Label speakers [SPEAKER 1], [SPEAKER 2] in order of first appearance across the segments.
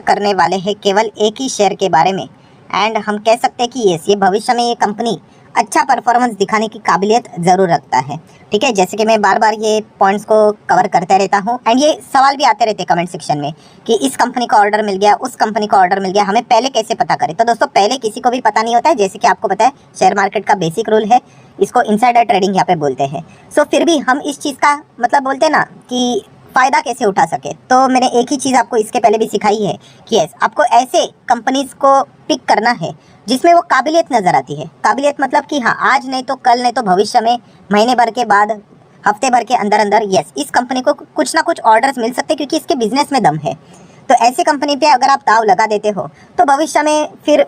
[SPEAKER 1] करने वाले हैं केवल एक ही शेयर के बारे में। एंड हम कह सकते हैं कि ये भविष्य में ये कंपनी अच्छा परफॉर्मेंस दिखाने की काबिलियत ज़रूर रखता है। ठीक है, जैसे कि मैं बार बार ये पॉइंट्स को कवर करते रहता हूँ एंड ये सवाल भी आते रहते हैं कमेंट सेक्शन में कि इस कंपनी को ऑर्डर मिल गया, उस कंपनी को ऑर्डर मिल गया, हमें पहले कैसे पता करें। तो दोस्तों पहले किसी को भी पता नहीं होता है, जैसे कि आपको पता है शेयर मार्केट का बेसिक रूल है, इसको इनसाइडर ट्रेडिंग यहाँ पे बोलते हैं। सो फिर भी हम इस चीज़ का मतलब बोलते हैं ना कि फ़ायदा कैसे उठा सके, तो मैंने एक ही चीज़ आपको इसके पहले भी सिखाई है कि यस आपको ऐसे कंपनीज़ को पिक करना है जिसमें वो काबिलियत नज़र आती है। काबिलियत मतलब कि हाँ, आज नहीं तो कल, नहीं तो भविष्य में, महीने भर के बाद, हफ्ते भर के अंदर अंदर यस इस कंपनी को कुछ ना कुछ ऑर्डर्स मिल सकते हैं क्योंकि इसके बिजनेस में दम है। तो ऐसी कंपनी पे अगर आप दाव लगा देते हो तो भविष्य में फिर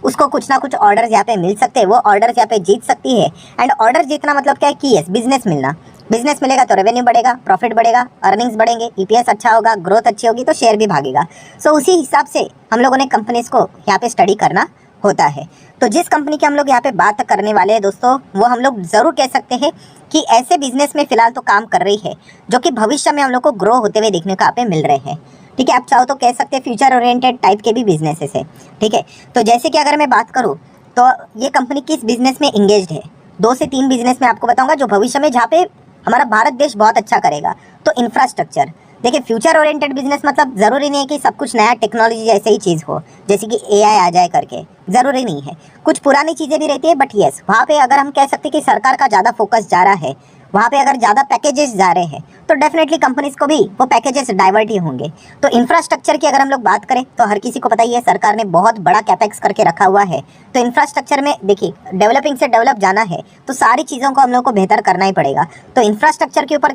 [SPEAKER 1] उसको कुछ ना कुछ ऑर्डर्स यहाँ पे मिल सकते हैं, वो ऑर्डर्स यहाँ पे जीत सकती है। एंड ऑर्डर जीतना मतलब क्या है कि यस बिजनेस मिलना, बिजनेस मिलेगा तो रेवेन्यू बढ़ेगा, प्रॉफिट बढ़ेगा, अर्निंग्स बढ़ेंगे, ईपीएस अच्छा होगा, ग्रोथ अच्छी होगी तो शेयर भी भागेगा। सो उसी हिसाब से हम लोगों ने कंपनीज़ को यहाँ पे स्टडी करना होता है। तो जिस कंपनी की हम लोग यहाँ पे बात करने वाले हैं दोस्तों, वो हम लोग ज़रूर कह सकते हैं कि ऐसे बिजनेस में फ़िलहाल तो काम कर रही है जो कि भविष्य में हम लोग को ग्रो होते हुए देखने को यहाँ पे मिल रहे हैं। ठीक है, आप चाहो तो कह सकते हैं फ्यूचर ओरिएंटेड टाइप के भी बिजनेसेस है। ठीक है, तो जैसे कि अगर मैं बात करूँ तो ये कंपनी किस बिजनेस में इंगेज्ड है, 2 से 3 बिजनेस में आपको बताऊंगा जो भविष्य में जहाँ पे हमारा भारत देश बहुत अच्छा करेगा। तो इंफ्रास्ट्रक्चर, देखिए फ्यूचर ओरिएंटेड बिजनेस मतलब ज़रूरी नहीं है कि सब कुछ नया टेक्नोलॉजी जैसे ही चीज़ हो, जैसे कि एआई आ जाए करके, ज़रूरी नहीं है। कुछ पुरानी चीज़ें भी रहती है, बट येस वहाँ पे अगर हम कह सकते हैं कि सरकार का ज़्यादा फोकस जा रहा है, वहाँ पे अगर ज़्यादा पैकेजेस जा रहे हैं तो डेफिनेटली कंपनीज को भी वो पैकेजेस डाइवर्ट ही होंगे। तो इंफ्रास्ट्रक्चर की अगर हम लोग बात करें तो हर किसी को पता ही है सरकार ने बहुत बड़ा कैपेक्स करके रखा हुआ है। तो इंफ्रास्ट्रक्चर में देखिए डेवलपिंग से डेवलप जाना है तो सारी चीज़ों को हम लोग को बेहतर करना ही पड़ेगा। तो इंफ्रास्ट्रक्चर के ऊपर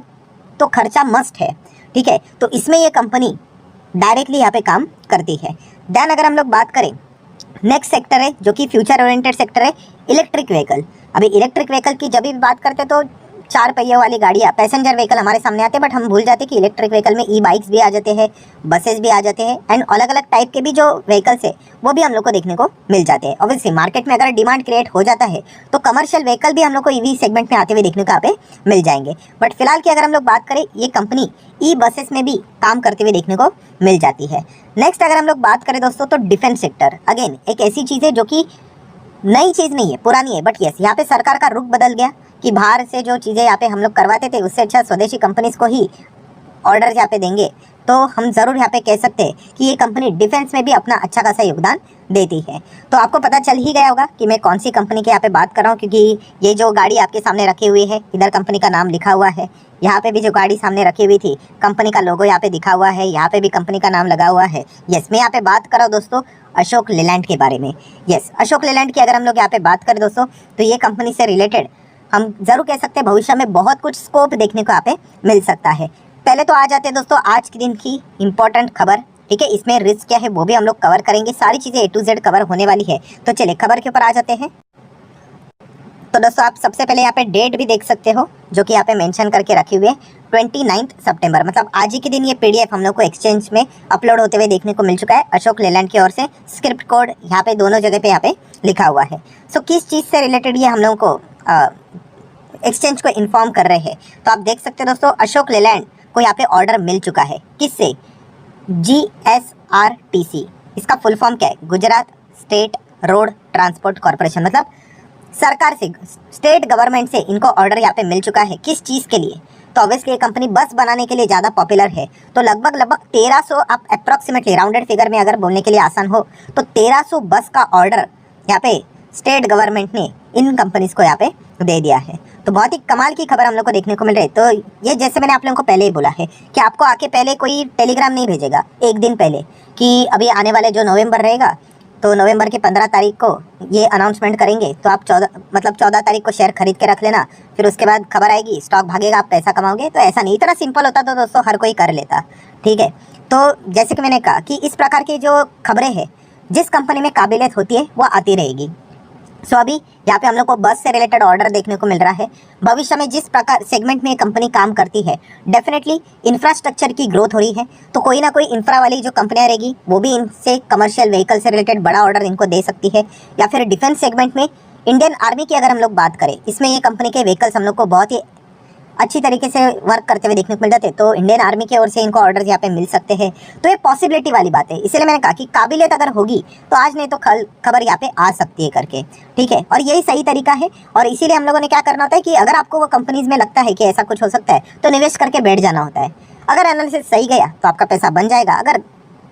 [SPEAKER 1] तो खर्चा मस्ट है। ठीक है, तो इसमें ये कंपनी डायरेक्टली यहाँ पे काम करती है। देन अगर हम लोग बात करें नेक्स्ट सेक्टर है जो कि फ्यूचर ओरिएंटेड सेक्टर है, इलेक्ट्रिक व्हीकल। अभी इलेक्ट्रिक व्हीकल की जब भी बात करते हैं तो 4 पहियों वाली गाड़ियाँ, पैसेंजर व्हीकल हमारे सामने आते हैं, बट हम भूल जाते हैं कि इलेक्ट्रिक व्हीकल में ई बाइक्स भी आ जाते हैं, बसेस भी आ जाते हैं एंड अलग अलग टाइप के भी जो व्हीकल्स है वो भी हम लोग को देखने को मिल जाते हैं। ऑब्वियसली मार्केट में अगर डिमांड क्रिएट हो जाता है तो कमर्शियल व्हीकल भी हम लोग को ईवी सेगमेंट में आते हुए देखने को यहाँ पे मिल जाएंगे। बट फिलहाल की अगर हम लोग बात करें, ये कंपनी ई बसेस में भी काम करते हुए देखने को मिल जाती है। नेक्स्ट अगर हम लोग बात करें दोस्तों तो डिफेंस सेक्टर, अगेन एक ऐसी चीज़ है जो कि नई चीज़ नहीं है, पुरानी है, बट यस यहाँ पे सरकार का रुख बदल गया कि बाहर से जो चीज़ें यहाँ पे हम लोग करवाते थे उससे अच्छा स्वदेशी कंपनीज़ को ही ऑर्डर यहाँ पे देंगे। तो हम ज़रूर यहाँ पे कह सकते हैं कि ये कंपनी डिफेंस में भी अपना अच्छा खासा योगदान देती है। तो आपको पता चल ही गया होगा कि मैं कौन सी कंपनी के यहाँ पे बात कर रहा हूँ, क्योंकि ये जो गाड़ी आपके सामने रखी हुई है इधर कंपनी का नाम लिखा हुआ है, यहाँ पे भी जो गाड़ी सामने रखी हुई थी कंपनी का लोगो यहाँ पे दिखा हुआ है, यहाँ पे भी कंपनी का नाम लगा हुआ है। यस, मैं यहाँ पे बात कर रहा हूँ दोस्तों अशोक लेलैंड के बारे में। यस, अशोक लेलैंड की अगर हम लोग यहाँ पे बात करें दोस्तों तो ये कंपनी से रिलेटेड हम जरूर कह सकते हैं भविष्य में बहुत कुछ स्कोप देखने को यहाँ पे मिल सकता है। पहले तो आ जाते हैं दोस्तों आज के दिन की इंपॉर्टेंट खबर। ठीक है, इसमें रिस्क क्या है वो भी हम लोग कवर करेंगे, सारी चीज़ें A to Z कवर होने वाली है। तो चलिए खबर के ऊपर आ जाते हैं। तो दोस्तों आप सबसे पहले यहाँ पे डेट भी देख सकते हो जो कि यहाँ पे मेंशन करके रखी हुई है 29 सितंबर, मतलब आज ही के दिन ये PDF हम लोग को एक्सचेंज में अपलोड होते हुए देखने को मिल चुका है अशोक लेलैंड की ओर से। स्क्रिप्ट कोड यहाँ पे दोनों जगह पे यहाँ पे लिखा हुआ है। सो किस चीज़ से रिलेटेड ये हम लोग को एक्सचेंज को इन्फॉर्म कर रहे हैं, तो आप देख सकते हैं दोस्तों अशोक लेलैंड को यहाँ पे ऑर्डर मिल चुका है। किससे? GSRTC, इसका फुल फॉर्म क्या है? Gujarat state road transport corporation, मतलब सरकार से, स्टेट गवर्नमेंट से इनको ऑर्डर यहाँ पे मिल चुका है। किस चीज़ के लिए? तो ऑब्वियसली ये कंपनी बस बनाने के लिए ज़्यादा पॉपुलर है। तो लगभग 1300, आप अप्रॉक्सीमेटली राउंडेड फिगर में अगर बोलने के लिए आसान हो तो 1300 बस का ऑर्डर यहाँ पे स्टेट गवर्नमेंट ने इन कंपनीज को यहाँ पे दे दिया है। तो बहुत ही कमाल की खबर हम लोग को देखने को मिल रही है। तो ये जैसे मैंने आप लोगों को पहले ही बोला है कि आपको आके पहले कोई टेलीग्राम नहीं भेजेगा एक दिन पहले कि अभी आने वाले जो नवंबर रहेगा तो नवंबर की 15 तारीख को ये अनाउंसमेंट करेंगे, तो आप 14 तारीख को शेयर खरीद के रख लेना, फिर उसके बाद खबर आएगी, स्टॉक भागेगा, आप पैसा कमाओगे। तो ऐसा नहीं, इतना सिंपल होता तो दोस्तों हर कोई कर लेता। ठीक है, तो जैसे कि मैंने कहा कि इस प्रकार की जो खबरें हैं जिस कंपनी में काबिलियत होती है वो आती रहेगी। सो अभी यहाँ पे हम लोग को बस से रिलेटेड ऑर्डर देखने को मिल रहा है। भविष्य में जिस प्रकार सेगमेंट में कंपनी काम करती है डेफिनेटली इंफ्रास्ट्रक्चर की ग्रोथ हो रही है, तो कोई ना कोई इंफ्रा वाली जो कंपनियाँ रहेगी वो भी इनसे कमर्शियल व्हीकल से रिलेटेड बड़ा ऑर्डर इनको दे सकती है। या फिर डिफेंस सेगमेंट में इंडियन आर्मी की अगर हम लोग बात करें, इसमें ये कंपनी के व्हीकल्स हम लोग को बहुत ही अच्छी तरीके से वर्क करते हुए देखने को मिल जाते हैं, तो इंडियन आर्मी की ओर से इनको ऑर्डर्स यहाँ पे मिल सकते हैं। तो ये पॉसिबिलिटी वाली बात है, इसलिए मैंने कहा कि काबिलियत अगर होगी तो आज नहीं तो कल खबर यहाँ पे आ सकती है करके, ठीक है। और यही सही तरीका है, और इसीलिए हम लोगों ने क्या करना होता है कि अगर आपको वो कंपनीज में लगता है कि ऐसा कुछ हो सकता है तो निवेश करके बैठ जाना होता है। अगर एनालिसिस सही गया तो आपका पैसा बन जाएगा, अगर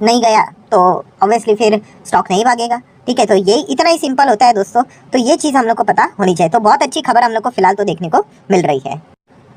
[SPEAKER 1] नहीं गया तो ऑब्वियसली फिर स्टॉक नहीं भागेगा, ठीक है। तो ये इतना ही सिंपल होता है दोस्तों, तो ये चीज़ हम लोग को पता होनी चाहिए। तो बहुत अच्छी खबर हम लोग को फिलहाल तो देखने को मिल रही है।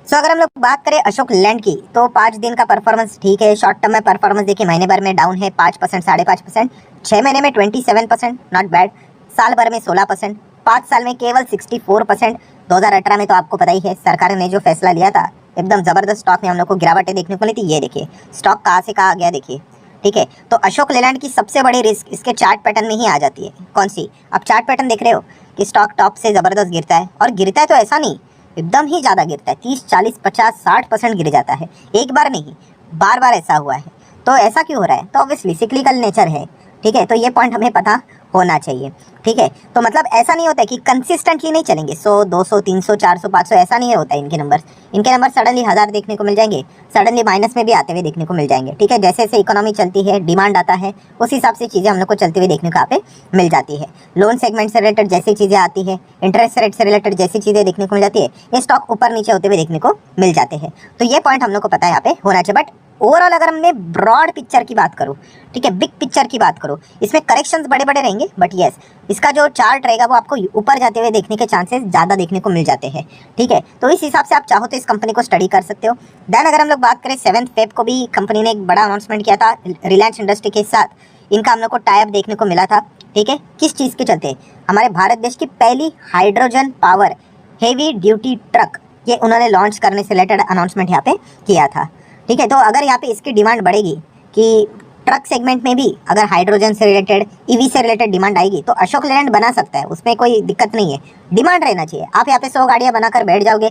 [SPEAKER 1] सो अगर हम लोग बात करें अशोक लेलैंड की, तो 5 दिन का परफॉर्मेंस ठीक है। शॉर्ट टर्म में परफॉर्मेंस देखिए महीने भर में डाउन है 5%, 5.5%, 6 महीने में 27%, नॉट बैड। साल भर में 16%, 5 साल में केवल 64%। 2018 में तो आपको पता ही है सरकार ने जो फैसला लिया था, एकदम ज़बरदस्त स्टॉक में हम लोग को गिरावटें देखने को मिली थी। ये देखिए स्टॉक कहाँ से कहाँ आ गया देखिए, ठीक है। तो अशोक लेलैंड की सबसे बड़ी रिस्क इसके चार्ट पैटर्न में ही आ जाती है। कौन सी? आप चार्ट पैटर्न देख रहे हो कि स्टॉक टॉप से ज़बरदस्त गिरता है, और गिरता है तो ऐसा नहीं, एकदम ही ज़्यादा गिरता है, 30, 40, 50, 60% गिर जाता है। एक बार नहीं, बार बार ऐसा हुआ है। तो ऐसा क्यों हो रहा है? तो ऑब्वियसली सिक्लिकल नेचर है, ठीक है। तो ये पॉइंट हमें पता होना चाहिए, ठीक है। तो मतलब ऐसा नहीं होता है कि कंसिस्टेंटली नहीं चलेंगे 100, 200, 300, 400, 500, ऐसा नहीं होता है इनके नंबर्स। इनके नंबर सडनली 1000 देखने को मिल जाएंगे, सडनली माइनस में भी आते हुए देखने को मिल जाएंगे, ठीक है। जैसे जैसे इकोनॉमी चलती है, डिमांड आता है, उस हिसाब से चीज़ें हम लोग को चलती हुई देखने को यहाँ पे मिल जाती है। लोन सेगमेंट से रिलेटेड जैसी चीज़ें आती है, इंटरेस्ट रेट से रिलेटेड जैसी चीज़ें देखने को मिल जाती है, ये स्टॉक ऊपर नीचे होते हुए देखने को मिल जाते हैं। तो ये पॉइंट हम लोग को पता है यहाँ पे होना चाहिए। बट ओवरऑल अगर हमने ब्रॉड पिक्चर की बात करूँ, ठीक है, बिग पिक्चर की बात करूँ, इसमें करेक्शंस बड़े बड़े रहेंगे, बट यस इसका जो चार्ट रहेगा वो आपको ऊपर जाते हुए देखने के चांसेस ज़्यादा देखने को मिल जाते हैं, ठीक है। तो इस हिसाब से आप चाहो तो इस कंपनी को स्टडी कर सकते हो। देन अगर हम लोग बात करें 7 फेब को भी कंपनी ने एक बड़ा अनाउंसमेंट किया था रिलायंस इंडस्ट्री के साथ। इनका हम लोग को टाई अप देखने को मिला था, ठीक है। किस चीज़ के चलते? हमारे भारत देश की पहली hydrogen power heavy duty truck, ये उन्होंने लॉन्च करने से रिलेटेड अनाउंसमेंट यहाँ पे किया था, ठीक है। तो अगर यहाँ पे इसकी डिमांड बढ़ेगी कि ट्रक सेगमेंट में भी अगर हाइड्रोजन से रिलेटेड, ईवी से रिलेटेड डिमांड आएगी, तो अशोक लेलैंड बना सकता है, उसमें कोई दिक्कत नहीं है। डिमांड रहना चाहिए। आप यहाँ पे 100 गाड़ियाँ बनाकर बैठ जाओगे,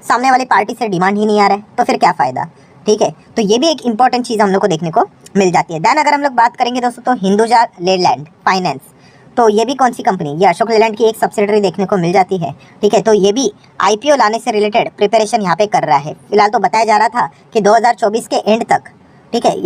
[SPEAKER 1] सामने वाली पार्टी से डिमांड ही नहीं आ रहा है, तो फिर क्या फ़ायदा, ठीक है। तो ये भी एक इंपॉर्टेंट चीज़ हम लोग को देखने को मिल जाती है। देन अगर हम लोग बात करेंगे दोस्तों, तो हिंदुजा लेलैंड फाइनेंस, तो ये भी कौन सी कंपनी? ये अशोक लेलैंड की एक सब्सिडरी देखने को मिल जाती है, ठीक है। तो ये भी आईपीओ लाने से रिलेटेड प्रिपरेशन यहाँ पे कर रहा है। फिलहाल तो बताया जा रहा था कि 2024 के एंड तक, ठीक है,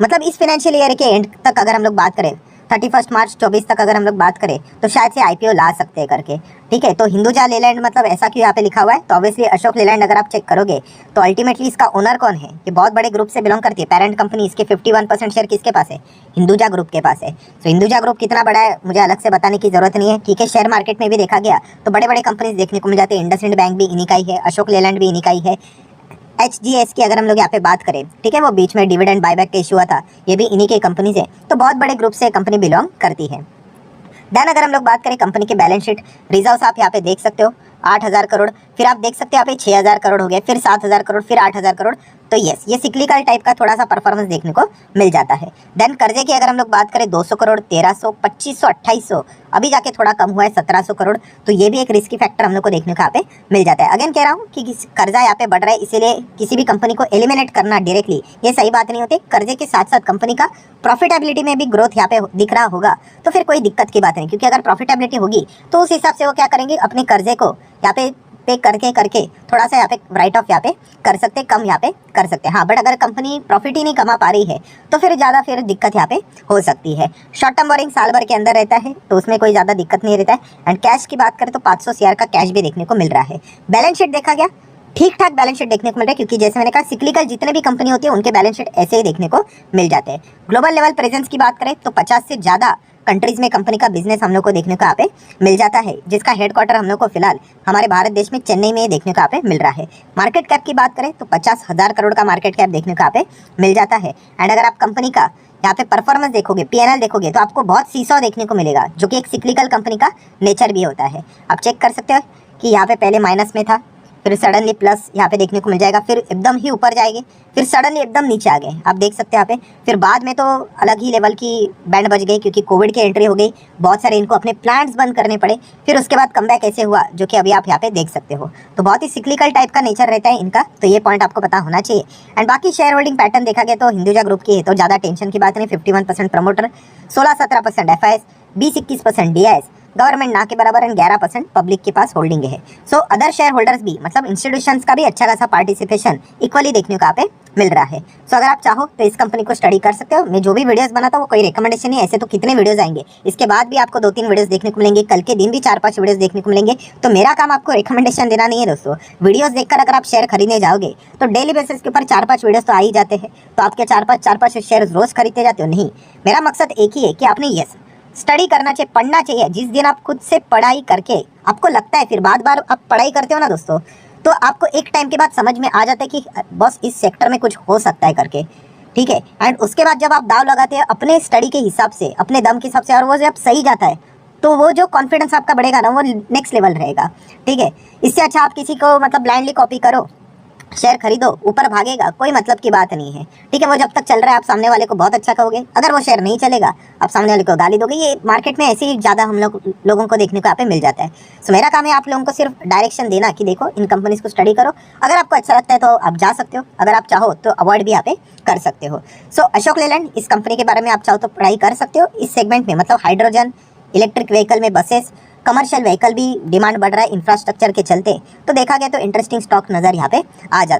[SPEAKER 1] मतलब इस फाइनेंशियल ईयर के एंड तक अगर हम लोग बात करें, 31 मार्च 24 तक अगर हम लोग बात करें, तो शायद से आईपीओ ला सकते हैं करके, ठीक है। तो हिंदुजा लेलैंड मतलब ऐसा क्यों यहाँ पे लिखा हुआ है? तो ऑब्वियसली अशोक लेलैंड अगर आप चेक करोगे तो अल्टीमेटली इसका ओनर कौन है? ये बहुत बड़े ग्रुप से बिलोंग करती है। पेरेंट कंपनी इसके 51% शेयर किसके पास है? हिंदुजा ग्रुप के पास है। तो हिंदुजा ग्रुप कितना बड़ा है मुझे अलग से बताने की जरूरत नहीं है, ठीक है। शेयर मार्केट में भी देखा गया तो बड़े बड़े कंपनीज देखने को मिल जाते हैं। इंडसइंड बैंक भी इन्हीं का ही है, अशोक लेलैंड भी इन्हीं का ही है। HGS की अगर हम लोग यहाँ पे बात करें, ठीक है, वो बीच में डिविडेंड बायबैक का इशू हुआ था, ये भी इन्हीं के कंपनीज है। तो बहुत बड़े ग्रुप से कंपनी बिलोंग करती है। देन अगर हम लोग बात करें कंपनी के बैलेंस शीट, रिजर्व्स आप यहाँ पे देख सकते हो 8000 करोड़, फिर आप देख सकते हो यहाँ पे 6000 करोड़ हो गए, फिर 7000 करोड़, फिर 8000 करोड़। तो यस, ये सिक्लिकल टाइप का थोड़ा सा परफॉर्मेंस देखने को मिल जाता है। देन कर्जे की अगर हम लोग बात करें 200 करोड़, 1300, 2500, 2800, अभी जाके थोड़ा कम हुआ है 1700 करोड़। तो ये भी एक रिस्की फैक्टर हम लोग को देखने को यहाँ पे मिल जाता है। अगेन कह रहा हूँ कि कर्जा यहाँ पे बढ़ रहा है, इसीलिए किसी भी कंपनी को एलिमिनेट करना डायरेक्टली ये सही बात नहीं होती। कर्जे के साथ साथ कंपनी का प्रॉफिटेबिलिटी में भी ग्रोथ यहाँ पे दिख रहा होगा तो फिर कोई दिक्कत की बात नहीं, क्योंकि अगर प्रॉफिटेबिलिटी होगी तो उस हिसाब से वो क्या करेंगे, अपने कर्जे को यहाँ पे करके थोड़ा सा यहाँ पे राइट ऑफ यहाँ पे कर सकते, कम यहाँ पे कर सकते हैं। हाँ, बट अगर कंपनी प्रॉफिट ही नहीं कमा पा रही है तो फिर ज़्यादा दिक्कत यहाँ पे हो सकती है। शॉर्ट टर्म बोरिंग साल भर के अंदर रहता है तो उसमें कोई ज़्यादा दिक्कत नहीं रहता है। एंड कैश की बात करें तो 500 CR का कैश भी देखने को मिल रहा है। बैलेंस शीट देखा गया, ठीक ठाक बैलेंस शीट देखने को मिल रहा है, क्योंकि जैसे मैंने कहा सिक्लिकल जितने भी कंपनी होती है उनके बैलेंस शीट ऐसे ही देखने को मिल जाते हैं। ग्लोबल लेवल प्रेजेंस की बात करें तो 50 से ज़्यादा कंट्रीज में कंपनी का बिजनेस हम लोग को देखने को यहाँ पे मिल जाता है, जिसका हेडक्वार्टर हम लोग को फिलहाल हमारे भारत देश में चेन्नई में देखने को यहाँ पे मिल रहा है। मार्केट कैप की बात करें तो 50,000 करोड़ का मार्केट कैप देखने को यहाँ पे मिल जाता है। एंड अगर आप कंपनी का यहाँ पे परफॉर्मेंस देखोगे, PNL देखोगे, तो आपको बहुत सीसॉ देखने को मिलेगा, जो कि एक सिक्लिकल कंपनी का नेचर भी होता है। आप चेक कर सकते हो कि यहाँ पे पहले माइनस में था, फिर सडनली प्लस यहाँ पे देखने को मिल जाएगा, फिर एकदम ही ऊपर जाएंगे, फिर सडनली एकदम नीचे आ गए, आप देख सकते हैं यहाँ पे। फिर बाद में तो अलग ही लेवल की बैंड बज गई, क्योंकि कोविड की एंट्री हो गई, बहुत सारे इनको अपने प्लांट्स बंद करने पड़े, फिर उसके बाद कमबैक ऐसे हुआ जो कि अभी आप यहाँ पे देख सकते हो। तो बहुत ही सिक्लिकल टाइप का नेचर रहता है इनका, तो ये पॉइंट आपको पता होना चाहिए। एंड बाकी शेयर होल्डिंग पैटर्न देखा गया तो हिंदुजा ग्रुप की है तो ज़्यादा टेंशन की बात नहीं। 51% प्रमोटर, 16-17% FIS, 20-21% DIS, गवर्नमेंट ना के बराबर एंड 11% पब्लिक के पास होल्डिंग है। सो अदर शेयर होल्डर्स भी मतलब इंस्टीट्यूशंस का भी अच्छा खासा पार्टिसिपेशन इक्वली देखने को यहाँ पे मिल रहा है। सो अगर आप चाहो तो इस कंपनी को स्टडी कर सकते हो। मैं जो भी वीडियोस बनाता हूँ वो कोई रिकमेंडेशन नहीं, ऐसे तो कितने वीडियोस आएंगे, इसके बाद भी आपको 2-3 वीडियोस देखने को मिलेंगे, कल के दिन भी 4-5 वीडियोस देखने को मिलेंगे। तो मेरा काम आपको रिकमेंडेशन देना नहीं है दोस्तों। वीडियोस देखकर अगर आप शेयर खरीदने जाओगे तो डेली बेसिस के ऊपर 4-5 वीडियोस तो आ ही जाते हैं। तो आपके 4-5 शेयर रोज खरीदते जाते हो? नहीं, मेरा मकसद एक ही है कि आपने यस स्टडी करना चाहिए, पढ़ना चाहिए। जिस दिन आप खुद से पढ़ाई करके आपको लगता है, फिर बार आप पढ़ाई करते हो ना दोस्तों, तो आपको एक टाइम के बाद समझ में आ जाता है कि बस इस सेक्टर में कुछ हो सकता है करके, ठीक है। एंड उसके बाद जब आप दाव लगाते हैं अपने स्टडी के हिसाब से, अपने दम के हिसाब से, और वो जब सही जाता है तो वो जो कॉन्फिडेंस आपका बढ़ेगा ना, वो नेक्स्ट लेवल रहेगा, ठीक है। इससे अच्छा आप किसी को मतलब ब्लाइंडली कॉपी करो, शेयर खरीदो, ऊपर भागेगा, कोई मतलब की बात नहीं है, ठीक है। वो जब तक चल रहा है आप सामने वाले को बहुत अच्छा कहोगे, अगर वो शेयर नहीं चलेगा आप सामने वाले को गाली दोगे। ये मार्केट में ऐसे ही ज़्यादा हम लोगों को देखने को यहाँ पे मिल जाता है। सो मेरा काम है आप लोगों को सिर्फ डायरेक्शन देना कि देखो इन कंपनीज को स्टडी करो, अगर आपको अच्छा लगता है तो आप जा सकते हो, अगर आप चाहो तो अवॉइड भी यहाँ पे कर सकते हो। सो अशोक लेलैंड इस कंपनी के बारे में आप चाहो तो पढ़ाई कर सकते हो। इस सेगमेंट में मतलब हाइड्रोजन, इलेक्ट्रिक व्हीकल में बसेस, कमर्शियल व्हीकल भी डिमांड बढ़ रहा है इंफ्रास्ट्रक्चर के चलते, तो देखा गया तो इंटरेस्टिंग स्टॉक नज़र यहाँ पे आ जाता है।